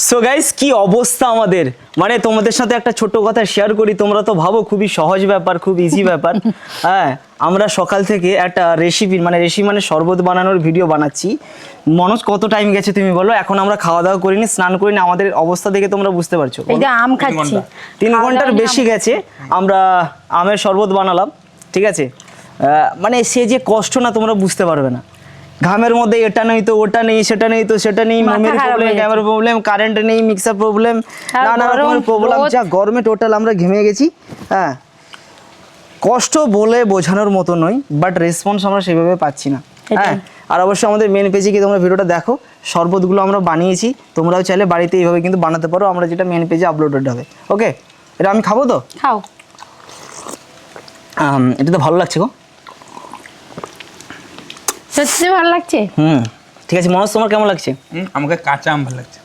So guys কি অবস্থা আমাদের, মানে তোমাদের সাথে একটা ছোট কথা শেয়ার করি। তোমরা তো ভাবো খুবই সহজ ব্যাপার, খুব ইজি ব্যাপার। হ্যাঁ, আমরা সকাল থেকে একটা রেসিপি মানে শরবত বানানোর ভিডিও বানাচ্ছি। মনোজ কত টাইম গেছে তুমি বলো? এখন আমরা খাওয়া দাওয়া করিনি, স্নান করিনি, আমাদের অবস্থা দেখে তোমরা বুঝতে পারছো। এই যে আম খাচ্ছি 3 ঘন্টার বেশি গেছে। আমরা আমের শরবত বানালাম, ঠিক আছে? মানে সে যে কষ্ট না তোমরা বুঝতে পারবে না। ঘামের মধ্যে এটা নেই তো ওটা নেই, সেটা নেই তো সেটা নেই, memory problem, camera problem, current নেই, মিক্সার প্রবলেম, নানা রকমের প্রবলেম, যা গরমে টোটাল আমরা ঘেমে গেছি। হ্যাঁ, কষ্ট বলে বোঝানোর মতো নয়, বাট রেসপন্স আমরা সেভাবে পাচ্ছি না। হ্যাঁ, আর অবশ্যই আমাদের মেন পেজে গিয়ে তোমরা ভিডিওটা দেখো, শরবতগুলো আমরা বানিয়েছি, তোমরাও চাইলে বাড়িতে এইভাবে কিন্তু বানাতে পারো, আমরা যেটা মেন পেজে আপলোডেড হবে। ওকে, এটা আমি খাবো তো? খাও। এটা তো ভালো লাগছে গো। সত্যি ভালো লাগছে। ঠিক আছে মনোজ, তোমার কেমন লাগছে? আমাকে কাঁচা আম ভালো লাগছে।